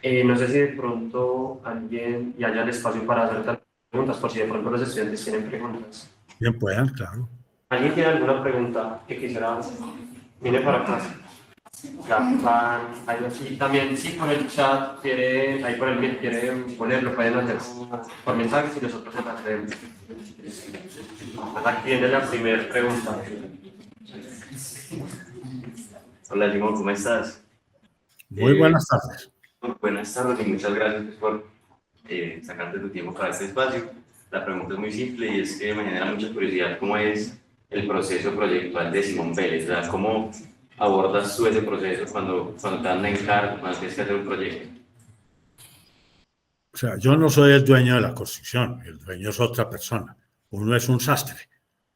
A: No sé si de pronto alguien y haya el espacio para hacer preguntas, por si de pronto los estudiantes tienen preguntas.
C: Bien puedan, claro.
A: ¿Alguien tiene alguna pregunta que quisiera? Viene para acá. Ya van, ahí aquí también, sí, por el chat, ahí por el mail quiere ponerlo, pueden hacer por mensajes y nosotros se las leemos. Aquí viene la primera pregunta.
D: Hola, Limón, ¿cómo estás?
C: Muy buenas tardes.
D: Buenas tardes y muchas gracias por sacarte tu tiempo para este espacio. La pregunta es muy simple y es que me genera mucha curiosidad cómo es el proceso proyectual de Simón Vélez, ¿verdad? ¿Cómo abordas tú ese proceso cuando te dan un encargo, cuando tienes que hacer un proyecto?
C: O sea, yo no soy el dueño de la construcción, el dueño es otra persona. Uno es un sastre.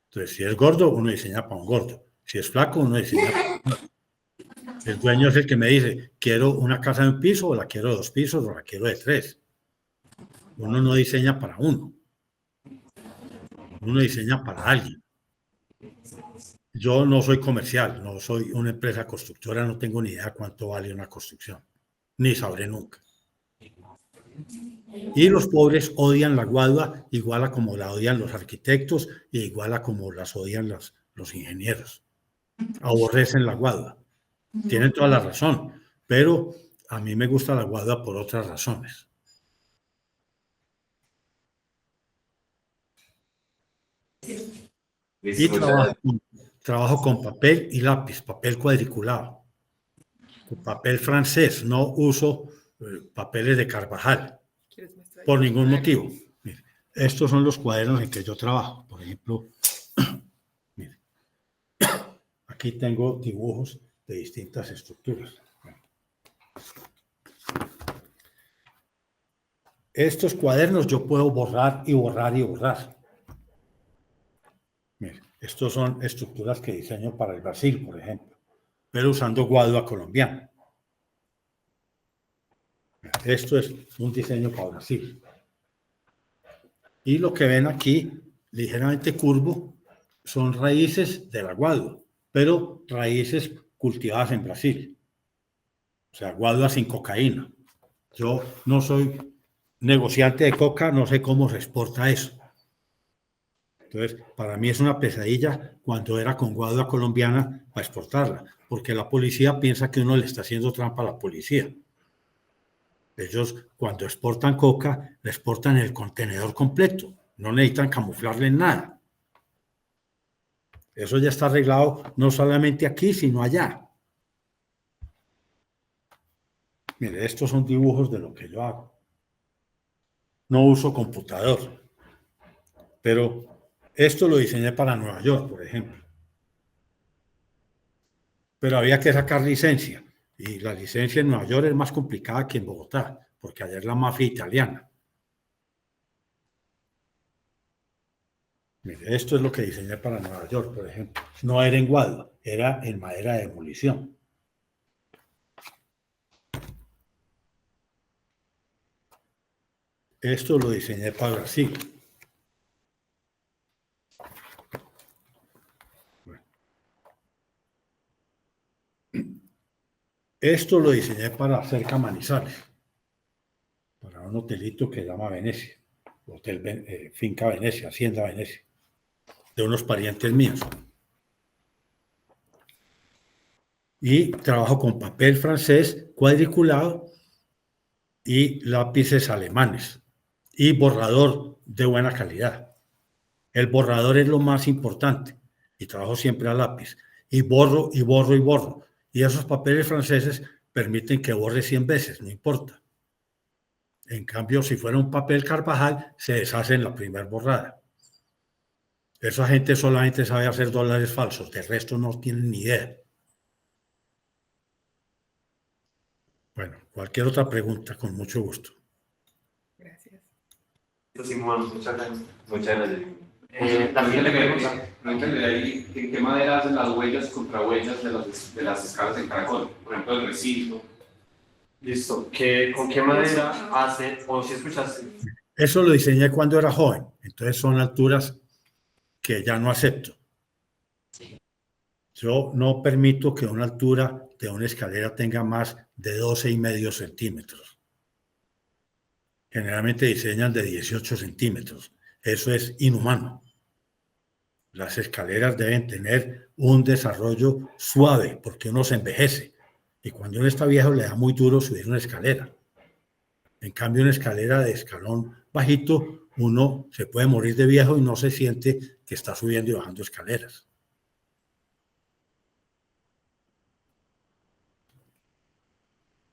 C: Entonces, si es gordo, uno diseña para un gordo. Si es flaco, uno diseña para un flaco. El dueño es el que me dice, quiero una casa de un piso, o la quiero de 2 pisos, o la quiero de 3. Uno no diseña para uno. Uno diseña para alguien. Yo no soy comercial, no soy una empresa constructora, no tengo ni idea cuánto vale una construcción, ni sabré nunca. Y los pobres odian la Guadua igual a como la odian los arquitectos y igual a como las odian los ingenieros. Aborrecen la Guadua. Tienen toda la razón, pero a mí me gusta la Guadua por otras razones. Y trabajo con papel y lápiz, papel cuadriculado, con papel francés, no uso papeles de Carvajal, por ningún motivo. Mire, estos son los cuadernos en que yo trabajo, por ejemplo. Mire, aquí tengo dibujos de distintas estructuras. Estos cuadernos yo puedo borrar y borrar y borrar. Mire, estos son estructuras que diseño para el Brasil, por ejemplo, pero usando Guadua colombiana. Esto es un diseño para Brasil. Y lo que ven aquí, ligeramente curvo, son raíces de la Guadua, pero raíces cultivadas en Brasil. O sea, Guadua sin cocaína. Yo no soy negociante de coca, no sé cómo se exporta eso. Entonces, para mí es una pesadilla cuando era con Guadua colombiana para exportarla, porque la policía piensa que uno le está haciendo trampa a la policía. Ellos, cuando exportan coca, le exportan el contenedor completo. No necesitan camuflarle nada. Eso ya está arreglado no solamente aquí, sino allá. Mire, estos son dibujos de lo que yo hago. No uso computador, pero esto lo diseñé para Nueva York, por ejemplo. Pero había que sacar licencia. Y la licencia en Nueva York es más complicada que en Bogotá, porque allá es la mafia italiana. Mire, esto es lo que diseñé para Nueva York, por ejemplo. No era en Guadua, era en madera de demolición. Esto lo diseñé para Brasil. Bueno. Esto lo diseñé para cerca Manizales, para un hotelito que se llama Venecia, Finca Venecia, Hacienda Venecia, de unos parientes míos. Y trabajo con papel francés cuadriculado y lápices alemanes y borrador de buena calidad. El borrador es lo más importante y trabajo siempre a lápiz y borro y borro y borro. Y esos papeles franceses permiten que borre 100 veces, no importa. En cambio, si fuera un papel Carvajal, se deshace en la primera borrada. Esa gente solamente sabe hacer dólares falsos, de resto no tienen ni idea. Bueno, cualquier otra pregunta, con mucho gusto.
B: Gracias.
A: Simón, muchas gracias.
D: Muchas gracias.
A: También le preguntan.
E: Pregúntale ahí, ¿en qué manera hacen las huellas y contrahuellas de las escalas en caracol? Por ejemplo, el recinto.
A: Listo. ¿Con qué madera hace, o si escuchaste?
C: Eso lo diseñé cuando era joven, entonces son alturas que ya no acepto. Yo no permito que una altura de una escalera tenga más de 12,5 centímetros. Generalmente diseñan de 18 centímetros. Eso es inhumano. Las escaleras deben tener un desarrollo suave porque uno se envejece. Y cuando uno está viejo le da muy duro subir una escalera. En cambio, una escalera de escalón bajito, uno se puede morir de viejo y no se siente que está subiendo y bajando escaleras.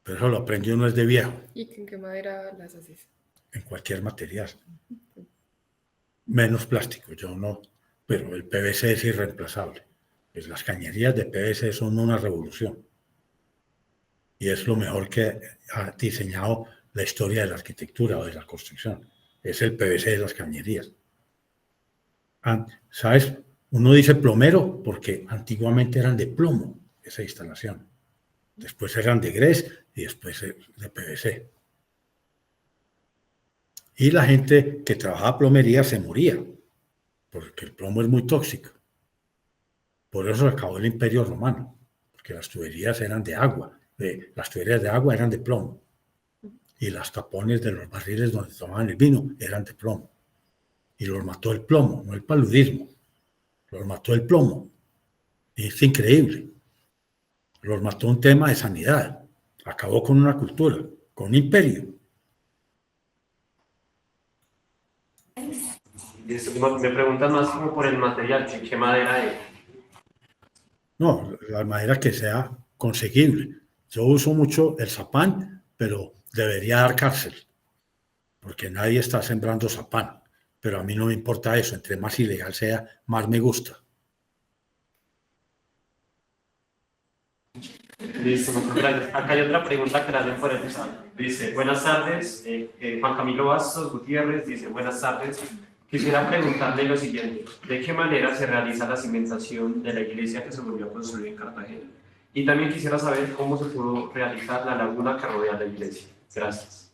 C: Pero eso lo aprendí uno es de viejo.
B: ¿Y en qué madera las haces?
C: En cualquier material. Menos plástico, yo no. Pero el PVC es irreemplazable. Pues las cañerías de PVC son una revolución. Y es lo mejor que ha diseñado la historia de la arquitectura o de la construcción. Es el PVC de las cañerías. ¿Sabes? Uno dice plomero porque antiguamente eran de plomo esa instalación. Después eran de grés y después de PVC. Y la gente que trabajaba plomería se moría, porque el plomo es muy tóxico. Por eso acabó el Imperio Romano, porque las tuberías eran de agua. Las tuberías de agua eran de plomo. Y las tapones de los barriles donde tomaban el vino eran de plomo. Y los mató el plomo, no el paludismo. Los mató el plomo. Y es increíble. Los mató un tema de sanidad. Acabó con una cultura, con un imperio.
A: Me preguntan más como por el material, ¿qué madera es?
C: No, la madera que sea conseguible. Yo uso mucho el zapán, pero debería dar cárcel, porque nadie está sembrando zapán. Pero a mí no me importa eso. Entre más ilegal sea, más me gusta.
A: Listo, muchas gracias. Acá hay otra pregunta que la hacen por el chat. Dice, buenas tardes, Juan Camilo Bastos Gutiérrez dice, buenas tardes. Quisiera preguntarle lo siguiente, ¿de qué manera se realiza la cimentación de la iglesia que se volvió a construir en Cartagena? Y también quisiera saber cómo se pudo realizar la laguna que rodea la iglesia. Gracias.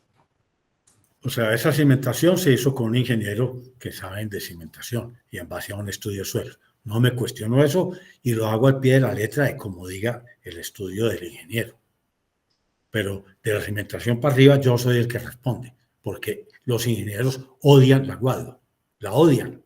C: O sea, esa cimentación se hizo con un ingeniero que sabe de cimentación y en base a un estudio de suelo. No me cuestiono eso y lo hago al pie de la letra de como diga el estudio del ingeniero. Pero de la cimentación para arriba yo soy el que responde, porque los ingenieros odian la guadua, la odian.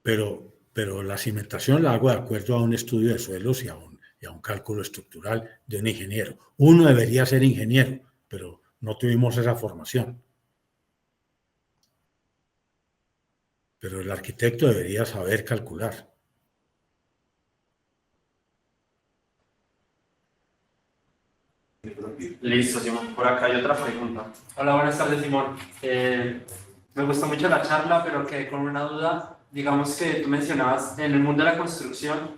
C: Pero la cimentación la hago de acuerdo a un estudio de suelos y a un cálculo estructural de un ingeniero. Uno debería ser ingeniero, pero no tuvimos esa formación. Pero el arquitecto debería saber calcular.
A: Listo, Simón. Por acá hay otra pregunta.
F: Hola, buenas tardes, Simón. Me gustó mucho la charla, pero quedé con una duda. Digamos que tú mencionabas en el mundo de la construcción,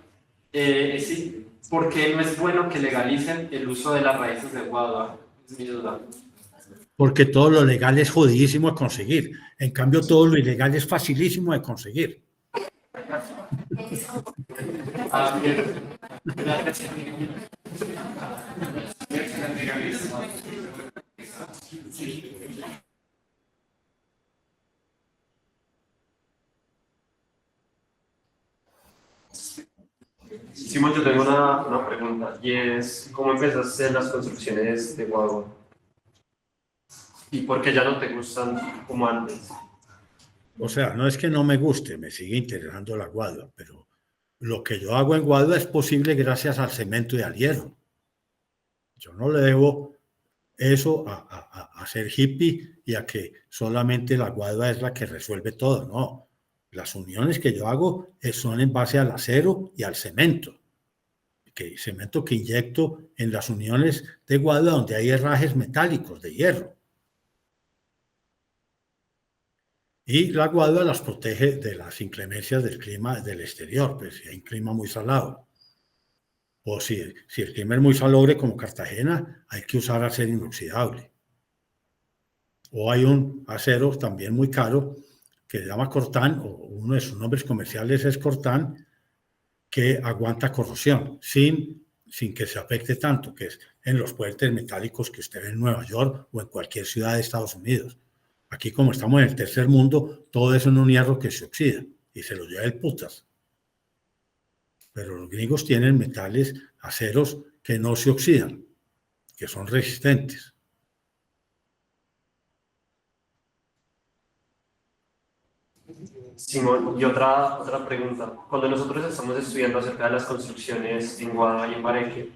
F: sí, ¿por qué no es bueno que legalicen el uso de las raíces de guadua? Es mi duda.
C: Porque todo lo legal es jodidísimo de conseguir. En cambio, todo lo ilegal es facilísimo de conseguir.
F: Bien.
A: Simón, yo tengo una pregunta y es, ¿cómo empezaste en las construcciones de guagua? ¿Y por qué ya no te gustan como antes?
C: O sea, no es que no me guste, me sigue interesando la guadua, pero lo que yo hago en guadua es posible gracias al cemento y al hierro. Yo no le debo eso a ser hippie y a que solamente la guadua es la que resuelve todo, no. Las uniones que yo hago son en base al acero y al cemento. Cemento que inyecto en las uniones de guadua donde hay herrajes metálicos de hierro. Y la guadua las protege de las inclemencias del clima del exterior, pues si hay un clima muy salado. O si el clima es muy salobre como Cartagena, hay que usar acero inoxidable. O hay un acero también muy caro que se llama Cortán, o uno de sus nombres comerciales es Cortán, que aguanta corrosión sin que se afecte tanto, que es en los puentes metálicos que usted ve en Nueva York o en cualquier ciudad de Estados Unidos. Aquí, como estamos en el tercer mundo, todo eso es un hierro que se oxida y se lo lleva el putas. Pero los gringos tienen metales, aceros que no se oxidan, que son resistentes.
A: Simón, y otra pregunta. Cuando nosotros estamos estudiando acerca de las construcciones en Guadalajara y en Palenque,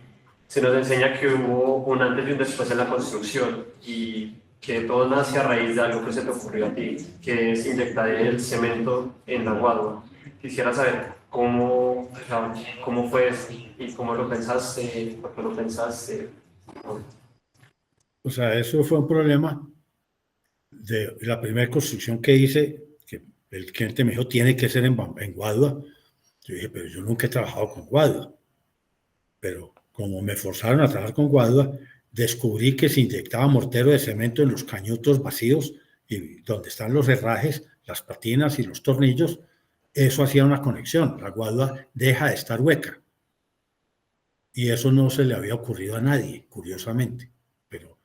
A: se nos enseña que hubo un antes y un después en la construcción y que todo nace a raíz de algo que se te ocurrió a ti, que es inyectar el cemento en la guadua. Quisiera saber cómo fue eso y cómo lo pensaste, por qué lo pensaste.
C: O sea, eso fue un problema de la primera construcción que hice, que el cliente me dijo, tiene que ser en guadua. Yo dije, pero yo nunca he trabajado con guadua. Pero como me forzaron a trabajar con guadua, descubrí que se inyectaba mortero de cemento en los cañutos vacíos y donde están los herrajes, las patinas y los tornillos. Eso hacía una conexión. La guadua deja de estar hueca. Y eso no se le había ocurrido a nadie, curiosamente. Pero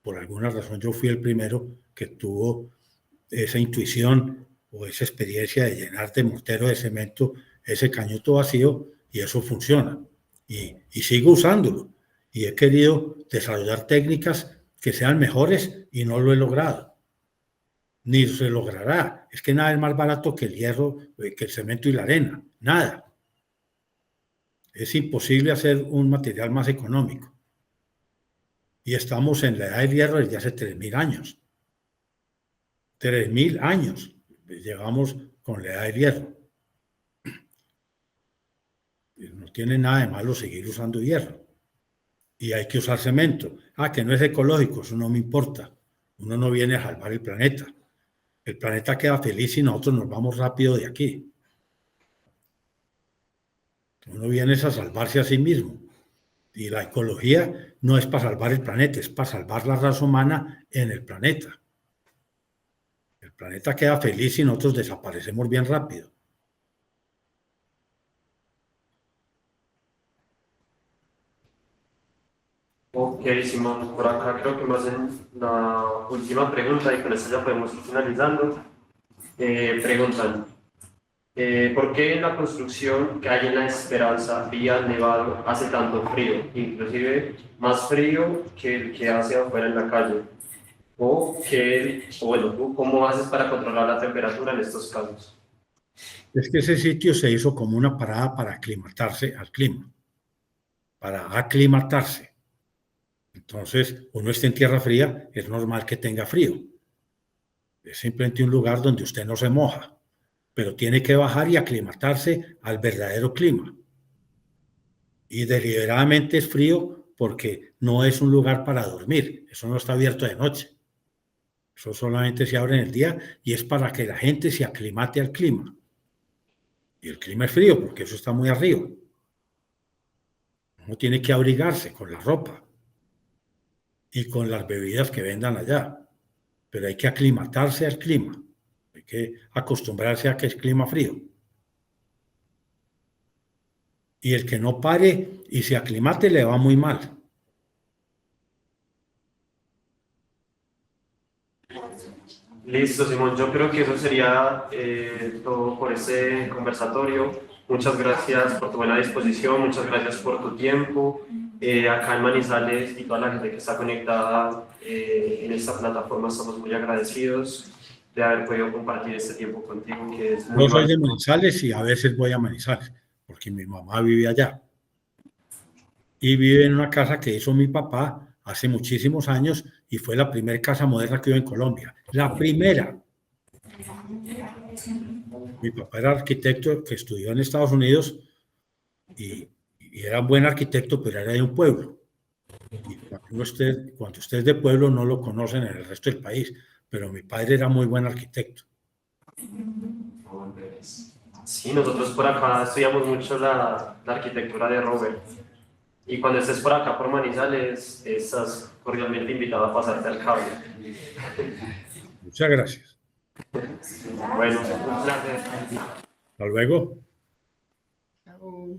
C: por alguna razón yo fui el primero que tuvo esa intuición o esa experiencia de llenar de mortero de cemento ese cañuto vacío y eso funciona. Y sigo usándolo. Y he querido desarrollar técnicas que sean mejores y no lo he logrado. Ni se logrará. Es que nada es más barato que el hierro, que el cemento y la arena. Nada. Es imposible hacer un material más económico. Y estamos en la edad del hierro desde hace 3.000 años. 3.000 años llevamos con la edad del hierro. No tiene nada de malo seguir usando hierro. Y hay que usar cemento. Que no es ecológico, eso no me importa. Uno no viene a salvar el planeta. El planeta queda feliz y nosotros nos vamos rápido de aquí. Uno viene a salvarse a sí mismo. Y la ecología no es para salvar el planeta, es para salvar la raza humana en el planeta. El planeta queda feliz y nosotros desaparecemos bien rápido.
A: Ok, Simón, por acá creo que me hacen la última pregunta y con eso ya podemos ir finalizando. Preguntan, ¿por qué en la construcción que hay en La Esperanza, Vía Nevado, hace tanto frío? Inclusive más frío que el que hace afuera en la calle. O bueno, ¿tú cómo haces para controlar la temperatura en estos casos?
C: Es que ese sitio se hizo como una parada para aclimatarse al clima, para aclimatarse. Entonces, uno está en tierra fría, es normal que tenga frío. Es simplemente un lugar donde usted no se moja, pero tiene que bajar y aclimatarse al verdadero clima. Y deliberadamente es frío porque no es un lugar para dormir, eso no está abierto de noche. Eso solamente se abre en el día y es para que la gente se aclimate al clima. Y el clima es frío porque eso está muy arriba. Uno tiene que abrigarse con la ropa y con las bebidas que vendan allá. Pero hay que aclimatarse al clima. Hay que acostumbrarse a que es clima frío. Y el que no pare y se aclimate le va muy mal.
A: Listo, Simón. Yo creo que eso sería todo por ese conversatorio. Muchas gracias por tu buena disposición, muchas gracias por tu tiempo. Acá en Manizales y toda la gente que está conectada en esta plataforma estamos muy agradecidos de haber podido compartir este tiempo contigo, que es muy
C: Yo soy de
A: valioso.
C: Manizales y a veces voy a Manizales, porque mi mamá vive allá. Y vive en una casa que hizo mi papá hace muchísimos años y fue la primera casa moderna que hubo en Colombia. La primera. Mi papá era arquitecto que estudió en Estados Unidos y era un buen arquitecto, pero era de un pueblo. Y cuando usted es de pueblo no lo conocen en el resto del país, pero mi padre era muy buen arquitecto.
A: Sí, nosotros por acá estudiamos mucho la arquitectura de Robert. Y cuando estés por acá, por Manizales, estás cordialmente invitado a pasarte al cable.
C: Muchas gracias.
A: Bueno, un placer.
C: Hasta luego.
B: Chao.